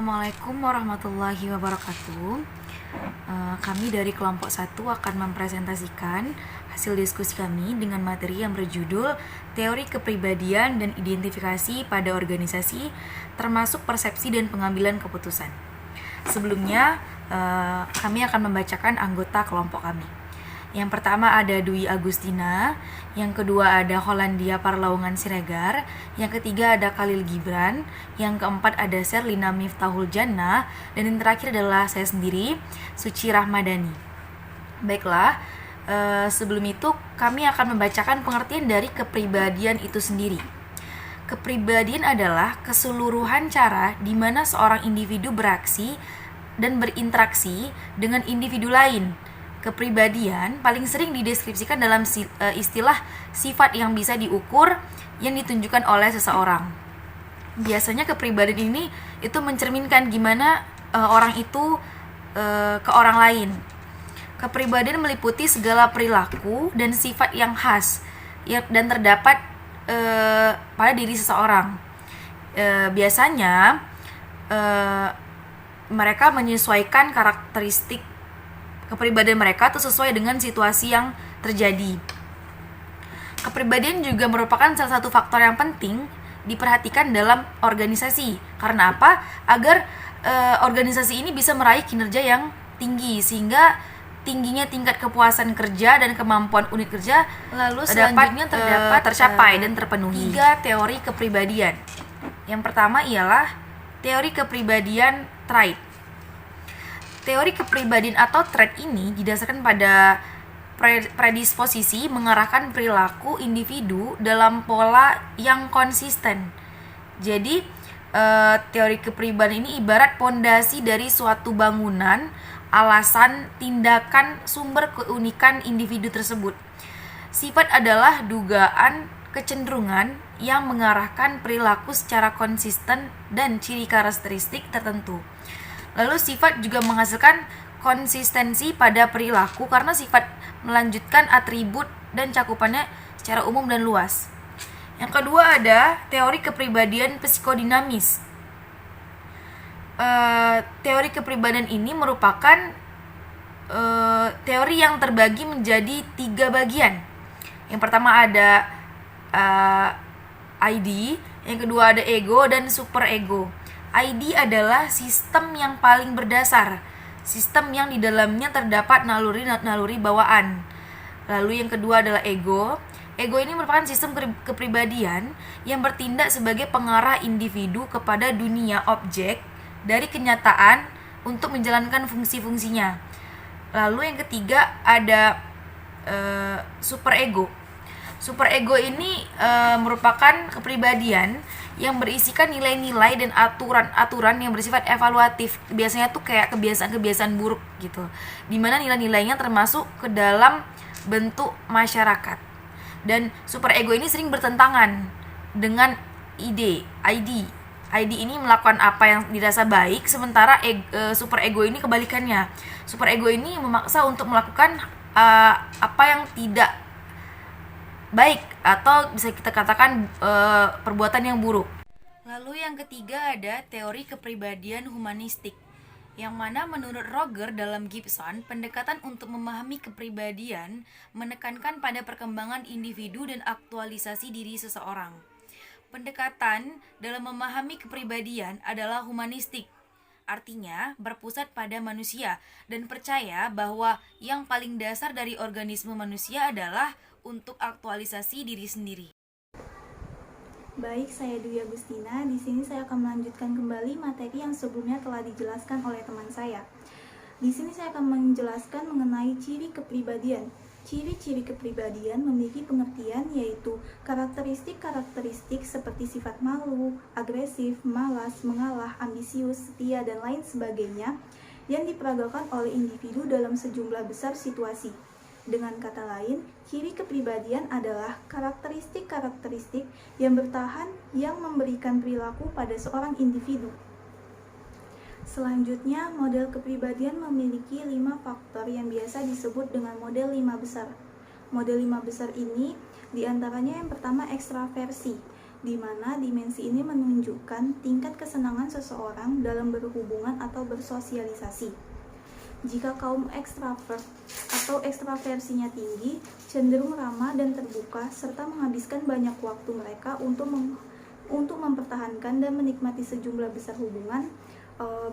Assalamualaikum warahmatullahi wabarakatuh. Kami dari kelompok 1 akan mempresentasikan hasil diskusi kami dengan materi yang berjudul Teori Kepribadian dan Identifikasi pada Organisasi, termasuk persepsi dan pengambilan keputusan. Sebelumnya, kami akan membacakan anggota kelompok kami. Yang pertama ada Dwi Agustina, yang kedua ada Hollandia Parlaungan Siregar, yang ketiga ada Khalil Gibran, yang keempat ada Serlina Miftahul Jannah, dan yang terakhir adalah saya sendiri, Suci Rahmadani. Baiklah, sebelum itu kami akan membacakan pengertian dari kepribadian itu sendiri. Kepribadian adalah keseluruhan cara di mana seorang individu beraksi dan berinteraksi dengan individu lain. Kepribadian paling sering dideskripsikan dalam istilah sifat yang bisa diukur yang ditunjukkan oleh seseorang. Biasanya kepribadian ini itu mencerminkan gimana orang itu ke orang lain. Kepribadian meliputi segala perilaku dan sifat yang khas dan terdapat pada diri seseorang. Biasanya mereka menyesuaikan karakteristik kepribadian mereka itu sesuai dengan situasi yang terjadi. Kepribadian juga merupakan salah satu faktor yang penting diperhatikan dalam organisasi. Karena apa? Agar organisasi ini bisa meraih kinerja yang tinggi, sehingga tingginya tingkat kepuasan kerja dan kemampuan unit kerja lalu selanjutnya dapat tercapai dan terpenuhi. 3 teori kepribadian. Yang pertama ialah teori kepribadian trait. Teori kepribadian atau trait ini didasarkan pada predisposisi mengarahkan perilaku individu dalam pola yang konsisten. Jadi, teori kepribadian ini ibarat pondasi dari suatu bangunan, alasan, tindakan, sumber keunikan individu tersebut. Sifat adalah dugaan kecenderungan yang mengarahkan perilaku secara konsisten dan ciri karakteristik tertentu. Lalu sifat juga menghasilkan konsistensi pada perilaku karena sifat melanjutkan atribut dan cakupannya secara umum dan luas. Yang kedua ada teori kepribadian psikodinamis. Teori kepribadian ini merupakan teori yang terbagi menjadi 3 bagian. Yang pertama ada ID, yang kedua ada ego dan superego. ID adalah sistem yang paling berdasar, sistem yang di dalamnya terdapat naluri bawaan. Lalu yang kedua adalah ego. Ego ini merupakan sistem kepribadian yang bertindak sebagai pengarah individu kepada dunia objek dari kenyataan untuk menjalankan fungsi-fungsinya. Lalu yang ketiga ada superego. Superego ini merupakan kepribadian yang berisikan nilai-nilai dan aturan-aturan yang bersifat evaluatif. Biasanya tuh kayak kebiasaan-kebiasaan buruk gitu. Dimana nilai-nilainya termasuk ke dalam bentuk masyarakat. Dan superego ini sering bertentangan dengan ID. ID ini melakukan apa yang dirasa baik, sementara superego ini kebalikannya. Superego ini memaksa untuk melakukan apa yang tidak baik atau bisa kita katakan perbuatan yang buruk. Lalu yang ketiga ada teori kepribadian humanistik, yang mana menurut Roger dalam Gibson, pendekatan untuk memahami kepribadian menekankan pada perkembangan individu dan aktualisasi diri seseorang. Pendekatan dalam memahami kepribadian adalah humanistik, artinya berpusat pada manusia dan percaya bahwa yang paling dasar dari organisme manusia adalah untuk aktualisasi diri sendiri. Baik, saya Dwi Agustina. Di sini saya akan melanjutkan kembali materi yang sebelumnya telah dijelaskan oleh teman saya. Di sini saya akan menjelaskan mengenai ciri kepribadian. Ciri-ciri kepribadian memiliki pengertian yaitu karakteristik-karakteristik seperti sifat malu, agresif, malas, mengalah, ambisius, setia, dan lain sebagainya yang diperagakan oleh individu dalam sejumlah besar situasi. Dengan kata lain, ciri kepribadian adalah karakteristik-karakteristik yang bertahan yang memberikan perilaku pada seorang individu. Selanjutnya, model kepribadian memiliki 5 faktor yang biasa disebut dengan model 5 besar. Model 5 besar ini diantaranya yang pertama ekstraversi. di mana dimensi ini menunjukkan tingkat kesenangan seseorang dalam berhubungan atau bersosialisasi. Jika kaum ekstrovert atau ekstraversinya tinggi, cenderung ramah dan terbuka, serta menghabiskan banyak waktu mereka untuk mempertahankan dan menikmati sejumlah besar hubungan,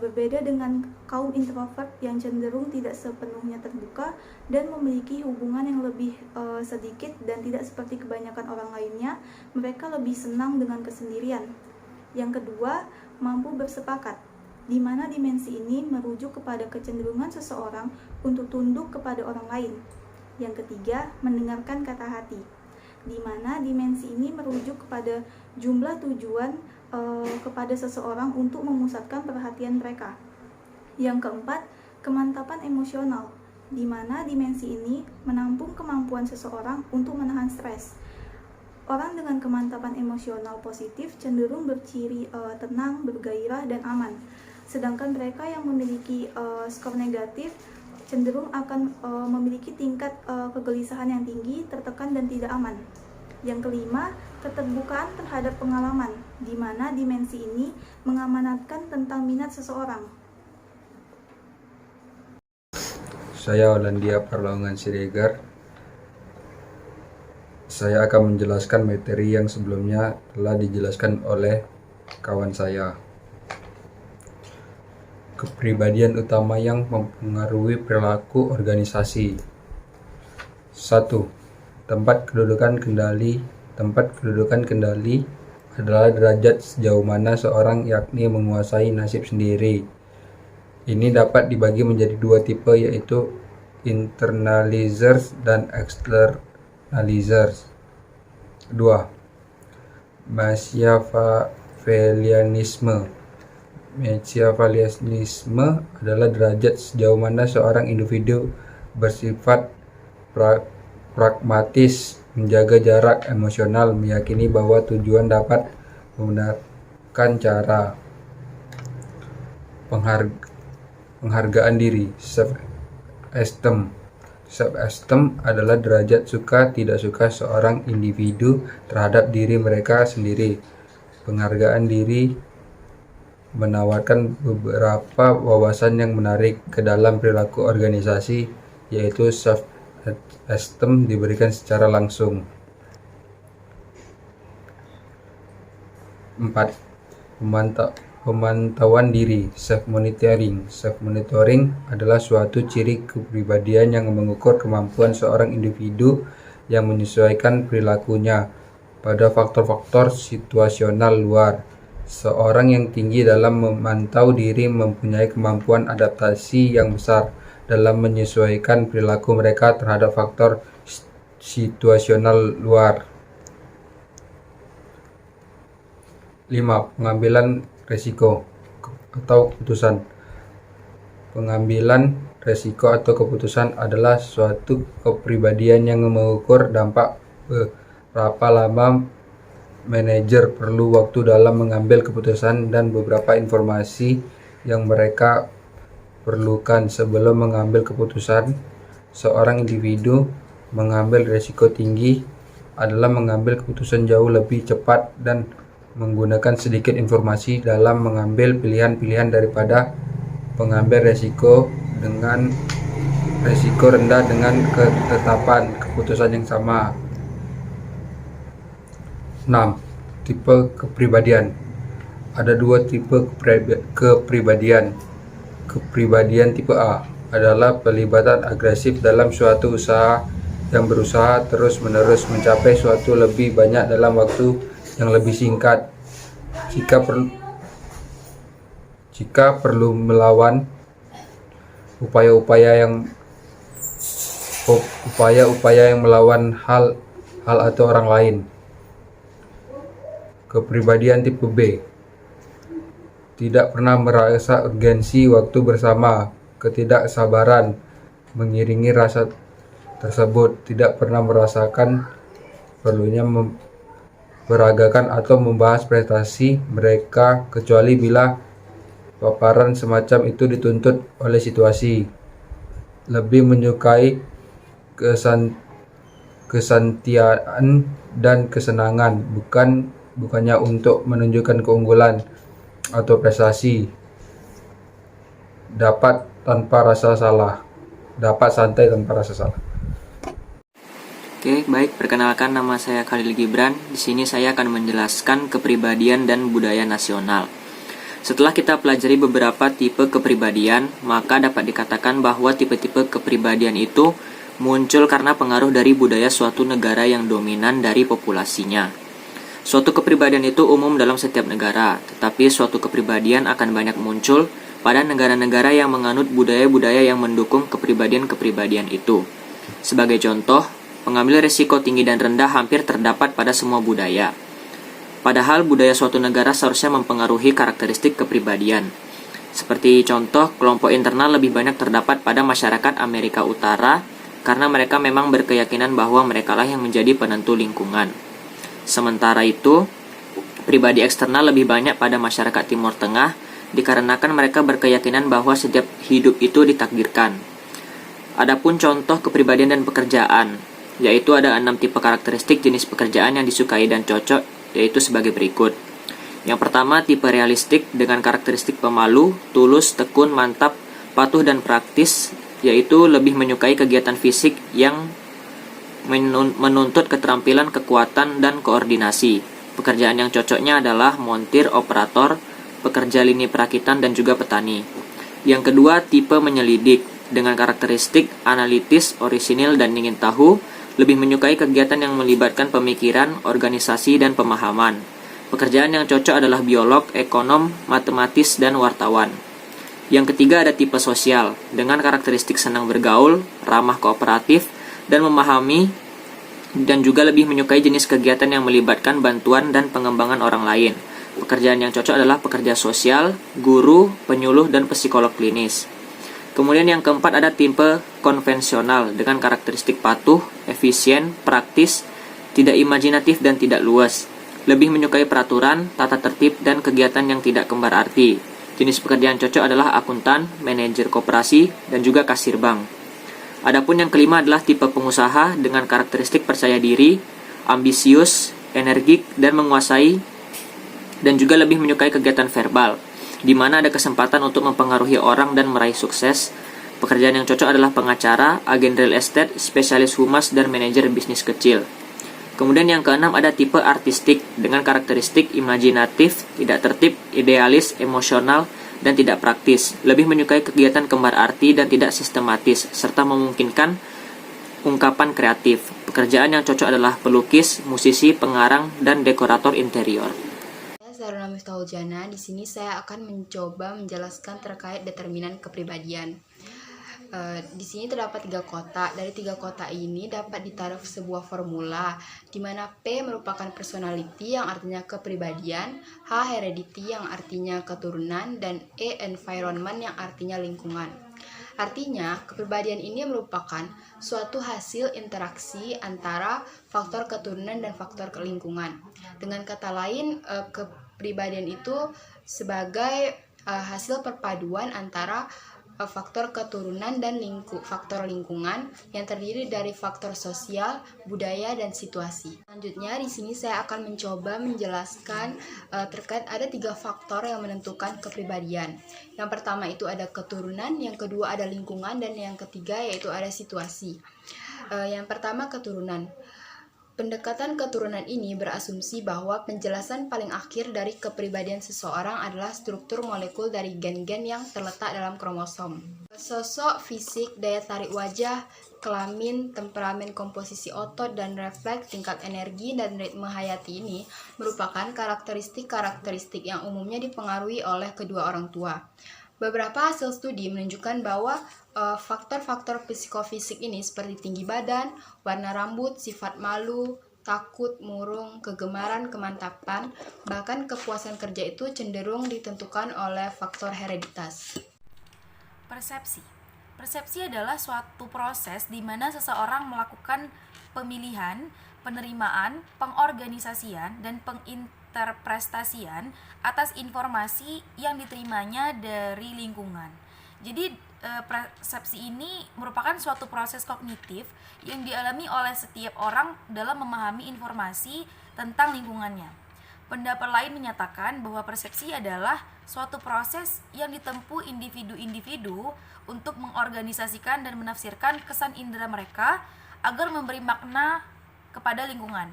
berbeda dengan kaum introvert yang cenderung tidak sepenuhnya terbuka dan memiliki hubungan yang lebih sedikit dan tidak seperti kebanyakan orang lainnya, mereka lebih senang dengan kesendirian. Yang kedua, mampu bersepakat, di mana dimensi ini merujuk kepada kecenderungan seseorang untuk tunduk kepada orang lain. Yang ketiga, mendengarkan kata hati, di mana dimensi ini merujuk kepada jumlah tujuan kepada seseorang untuk memusatkan perhatian mereka. Yang keempat, kemantapan emosional, di mana dimensi ini menampung kemampuan seseorang untuk menahan stres. Orang dengan kemantapan emosional positif cenderung berciri tenang, bergairah, dan aman. Sedangkan mereka yang memiliki skor negatif cenderung akan memiliki tingkat kegelisahan yang tinggi, tertekan, dan tidak aman. Yang kelima, keterbukaan terhadap pengalaman, di mana dimensi ini mengamanatkan tentang minat seseorang. Saya Olandia Parlaungan Siregar. Saya akan menjelaskan materi yang sebelumnya telah dijelaskan oleh kawan saya. Kepribadian utama yang mempengaruhi perilaku organisasi. 1. Tempat kedudukan kendali adalah derajat sejauh mana seorang yakni menguasai nasib sendiri. Ini dapat dibagi menjadi dua tipe, yaitu internalizers dan externalizers. 2. Machiavellianisme. Machiavellianisme adalah derajat sejauh mana seorang individu bersifat pragmatis, menjaga jarak emosional, meyakini bahwa tujuan dapat menggunakan cara. Penghargaan diri, self-esteem. Self-esteem adalah derajat suka tidak suka seorang individu terhadap diri mereka sendiri. Penghargaan diri menawarkan beberapa wawasan yang menarik ke dalam perilaku organisasi, yaitu self-esteem diberikan secara langsung. 4. Pemantauan diri, self-monitoring. Self-monitoring adalah suatu ciri kepribadian yang mengukur kemampuan seorang individu yang menyesuaikan perilakunya pada faktor-faktor situasional luar. Seorang yang tinggi dalam memantau diri mempunyai kemampuan adaptasi yang besar dalam menyesuaikan perilaku mereka terhadap faktor situasional luar. 5. Pengambilan resiko atau keputusan. Pengambilan resiko atau keputusan adalah suatu kepribadian yang mengukur dampak. Berapa lama manajer perlu waktu dalam mengambil keputusan dan beberapa informasi yang mereka perlukan sebelum mengambil keputusan. Seorang individu mengambil risiko tinggi adalah mengambil keputusan jauh lebih cepat dan menggunakan sedikit informasi dalam mengambil pilihan-pilihan daripada pengambil risiko rendah dengan ketetapan keputusan yang sama. 6. Tipe kepribadian. Ada dua tipe kepribadian. Kepribadian tipe A adalah pelibatan agresif dalam suatu usaha yang berusaha terus-menerus mencapai suatu lebih banyak dalam waktu yang lebih singkat. Jika perlu melawan upaya-upaya yang melawan hal atau orang lain. Kepribadian tipe B tidak pernah merasa urgensi waktu bersama. Ketidaksabaran mengiringi rasa tersebut. Tidak pernah merasakan perlunya beragakan atau membahas prestasi mereka kecuali bila paparan semacam itu dituntut oleh situasi. Lebih menyukai kesantiaan dan kesenangan, bukan bukannya untuk menunjukkan keunggulan atau prestasi. Dapat santai tanpa rasa salah. Oke, baik. Perkenalkan, nama saya Khalil Gibran. Di sini saya akan menjelaskan kepribadian dan budaya nasional. Setelah kita pelajari beberapa tipe kepribadian, maka dapat dikatakan bahwa tipe-tipe kepribadian itu muncul karena pengaruh dari budaya suatu negara yang dominan dari populasinya. Suatu kepribadian itu umum dalam setiap negara, tetapi suatu kepribadian akan banyak muncul pada negara-negara yang menganut budaya-budaya yang mendukung kepribadian-kepribadian itu. Sebagai contoh, pengambil risiko tinggi dan rendah hampir terdapat pada semua budaya. Padahal budaya suatu negara seharusnya mempengaruhi karakteristik kepribadian. Seperti contoh, kelompok internal lebih banyak terdapat pada masyarakat Amerika Utara karena mereka memang berkeyakinan bahwa merekalah yang menjadi penentu lingkungan. Sementara itu, pribadi eksternal lebih banyak pada masyarakat Timur Tengah dikarenakan mereka berkeyakinan bahwa setiap hidup itu ditakdirkan. Adapun contoh kepribadian dan pekerjaan, yaitu ada 6 tipe karakteristik jenis pekerjaan yang disukai dan cocok, yaitu sebagai berikut. Yang pertama, tipe realistik dengan karakteristik pemalu, tulus, tekun, mantap, patuh, dan praktis, yaitu lebih menyukai kegiatan fisik yang menuntut keterampilan, kekuatan, dan koordinasi. Pekerjaan yang cocoknya adalah montir, operator, pekerja lini perakitan, dan juga petani. Yang kedua, tipe menyelidik dengan karakteristik analitis, orisinil, dan ingin tahu, lebih menyukai kegiatan yang melibatkan pemikiran, organisasi, dan pemahaman. Pekerjaan yang cocok adalah biolog, ekonom, matematis, dan wartawan. Yang ketiga ada tipe sosial dengan karakteristik senang bergaul, ramah kooperatif, dan memahami, dan juga lebih menyukai jenis kegiatan yang melibatkan bantuan dan pengembangan orang lain. Pekerjaan yang cocok adalah pekerja sosial, guru, penyuluh, dan psikolog klinis. Kemudian yang keempat ada tipe konvensional dengan karakteristik patuh, efisien, praktis, tidak imajinatif, dan tidak luas. Lebih menyukai peraturan, tata tertib, dan kegiatan yang tidak kembar arti. Jenis pekerjaan cocok adalah akuntan, manajer koperasi, dan juga kasir bank. Adapun yang kelima adalah tipe pengusaha dengan karakteristik percaya diri, ambisius, energik, dan menguasai, dan juga lebih menyukai kegiatan verbal, di mana ada kesempatan untuk mempengaruhi orang dan meraih sukses. Pekerjaan yang cocok adalah pengacara, agen real estate, spesialis humas, dan manajer bisnis kecil. Kemudian yang keenam ada tipe artistik dengan karakteristik imajinatif, tidak tertib, idealis, emosional, dan tidak praktis. Lebih menyukai kegiatan kembar arti dan tidak sistematis, serta memungkinkan ungkapan kreatif. Pekerjaan yang cocok adalah pelukis, musisi, pengarang, dan dekorator interior. Saya Saruna Miftahul Di sini saya akan mencoba menjelaskan terkait determinan kepribadian. Di sini terdapat 3 kotak. Dari 3 kotak ini dapat ditaruh sebuah formula, di mana P merupakan personality yang artinya kepribadian, H heredity yang artinya keturunan, dan E environment yang artinya lingkungan. Artinya, kepribadian ini merupakan suatu hasil interaksi antara faktor keturunan dan faktor lingkungan. Dengan kata lain, kepribadian itu sebagai hasil perpaduan antara faktor keturunan dan faktor lingkungan yang terdiri dari faktor sosial, budaya, dan situasi. Selanjutnya, di sini saya akan mencoba menjelaskan terkait ada 3 faktor yang menentukan kepribadian. Yang pertama itu ada keturunan, yang kedua ada lingkungan, dan yang ketiga yaitu ada situasi. Yang pertama keturunan. Pendekatan keturunan ini berasumsi bahwa penjelasan paling akhir dari kepribadian seseorang adalah struktur molekul dari gen-gen yang terletak dalam kromosom. Sosok, fisik, daya tarik wajah, kelamin, temperamen, komposisi otot, dan refleks, tingkat energi, dan ritme hayati ini merupakan karakteristik-karakteristik yang umumnya dipengaruhi oleh kedua orang tua. Beberapa hasil studi menunjukkan bahwa faktor-faktor psikofisik ini seperti tinggi badan, warna rambut, sifat malu, takut, murung, kegemaran, kemantapan, bahkan kepuasan kerja itu cenderung ditentukan oleh faktor hereditas. Persepsi. Persepsi adalah suatu proses di mana seseorang melakukan pemilihan, penerimaan, pengorganisasian, dan penginterpretasian atas informasi yang diterimanya dari lingkungan. Jadi persepsi ini merupakan suatu proses kognitif yang dialami oleh setiap orang dalam memahami informasi tentang lingkungannya. Pendapat lain menyatakan bahwa persepsi adalah suatu proses yang ditempuh individu-individu untuk mengorganisasikan dan menafsirkan kesan indera mereka agar memberi makna kepada lingkungan.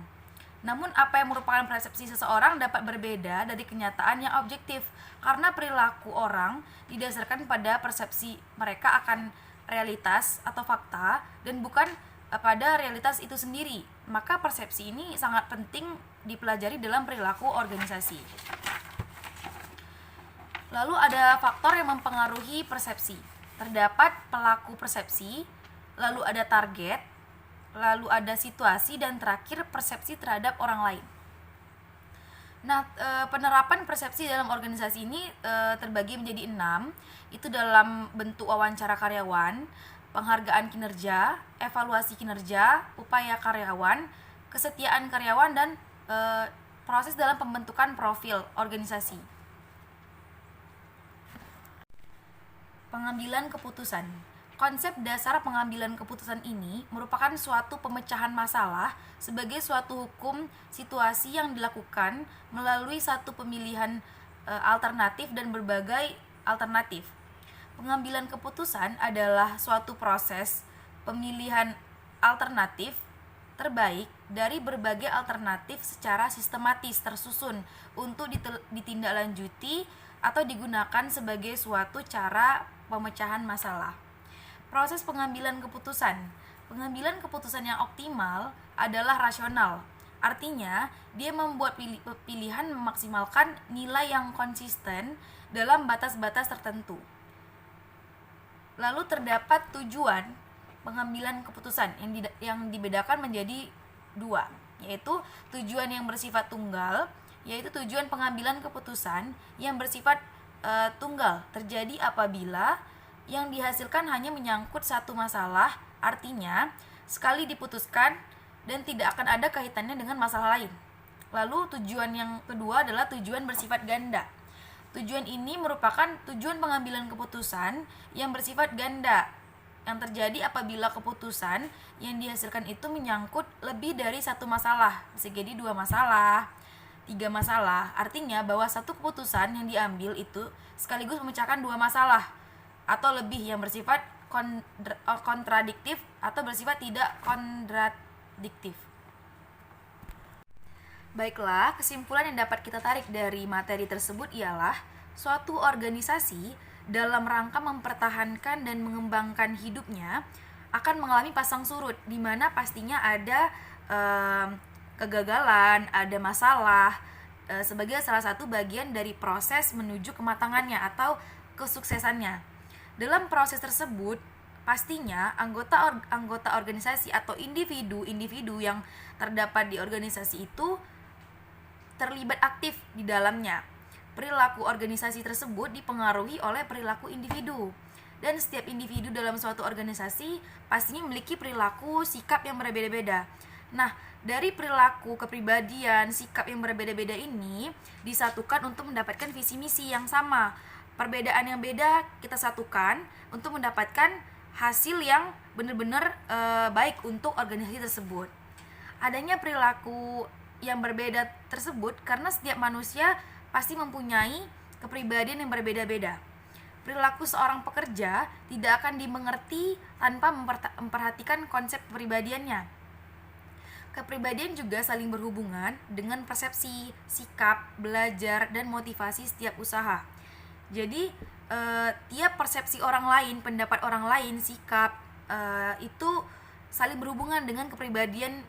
Namun apa yang merupakan persepsi seseorang dapat berbeda dari kenyataan yang objektif karena perilaku orang didasarkan pada persepsi mereka akan realitas atau fakta dan bukan pada realitas itu sendiri. Maka persepsi ini sangat penting dipelajari dalam perilaku organisasi. Lalu ada faktor yang mempengaruhi persepsi. Terdapat pelaku persepsi, lalu ada target, lalu ada situasi, dan terakhir persepsi terhadap orang lain. Nah, penerapan persepsi dalam organisasi ini terbagi menjadi 6. Itu dalam bentuk wawancara karyawan, penghargaan kinerja, evaluasi kinerja, upaya karyawan, kesetiaan karyawan, dan proses dalam pembentukan profil organisasi. Pengambilan keputusan. Konsep dasar pengambilan keputusan ini merupakan suatu pemecahan masalah sebagai suatu hukum situasi yang dilakukan melalui satu pemilihan alternatif dan berbagai alternatif. Pengambilan keputusan adalah suatu proses pemilihan alternatif terbaik dari berbagai alternatif secara sistematis tersusun untuk ditindaklanjuti atau digunakan sebagai suatu cara pemecahan masalah. Proses pengambilan keputusan. Pengambilan keputusan yang optimal adalah rasional. Artinya, dia membuat pilihan memaksimalkan nilai yang konsisten dalam batas-batas tertentu. Lalu terdapat tujuan pengambilan keputusan yang dibedakan menjadi 2, yaitu tujuan yang bersifat tunggal, yaitu tujuan pengambilan keputusan yang bersifat tunggal terjadi apabila yang dihasilkan hanya menyangkut satu masalah, artinya sekali diputuskan dan tidak akan ada kaitannya dengan masalah lain. Lalu tujuan yang kedua adalah tujuan bersifat ganda. Tujuan ini merupakan tujuan pengambilan keputusan yang bersifat ganda yang terjadi apabila keputusan yang dihasilkan itu menyangkut lebih dari satu masalah, bisa jadi 2 masalah, 3 masalah. Artinya bahwa satu keputusan yang diambil itu sekaligus memecahkan 2 masalah atau lebih yang bersifat kontradiktif atau bersifat tidak kontradiktif. Baiklah, kesimpulan yang dapat kita tarik dari materi tersebut ialah suatu organisasi dalam rangka mempertahankan dan mengembangkan hidupnya akan mengalami pasang surut, di mana pastinya ada kegagalan, ada masalah sebagai salah satu bagian dari proses menuju kematangannya atau kesuksesannya. Dalam proses tersebut, pastinya anggota organisasi atau individu yang terdapat di organisasi itu terlibat aktif di dalamnya. Perilaku organisasi tersebut dipengaruhi oleh perilaku individu. Dan setiap individu dalam suatu organisasi pastinya memiliki perilaku, sikap yang berbeda-beda. Nah, dari perilaku, kepribadian, sikap yang berbeda-beda ini disatukan untuk mendapatkan visi misi yang sama. Perbedaan yang beda kita satukan untuk mendapatkan hasil yang benar-benar baik untuk organisasi tersebut. Adanya perilaku yang berbeda tersebut karena setiap manusia pasti mempunyai kepribadian yang berbeda-beda. Perilaku seorang pekerja tidak akan dimengerti tanpa memperhatikan konsep kepribadiannya. Kepribadian juga saling berhubungan dengan persepsi, sikap, belajar, dan motivasi setiap usaha. Jadi, tiap persepsi orang lain, pendapat orang lain, sikap, itu saling berhubungan dengan kepribadian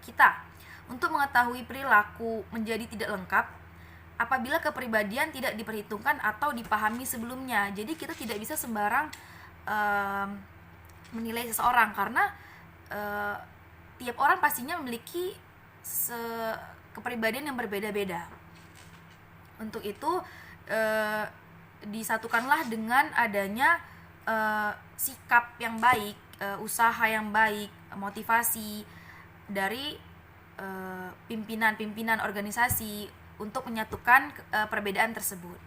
kita. Untuk mengetahui perilaku menjadi tidak lengkap apabila kepribadian tidak diperhitungkan atau dipahami sebelumnya. Jadi kita tidak bisa sembarang menilai seseorang karena tiap orang pastinya memiliki kepribadian yang berbeda-beda. Untuk itu disatukanlah dengan adanya sikap yang baik, usaha yang baik, motivasi dari pimpinan-pimpinan organisasi untuk menyatukan perbedaan tersebut.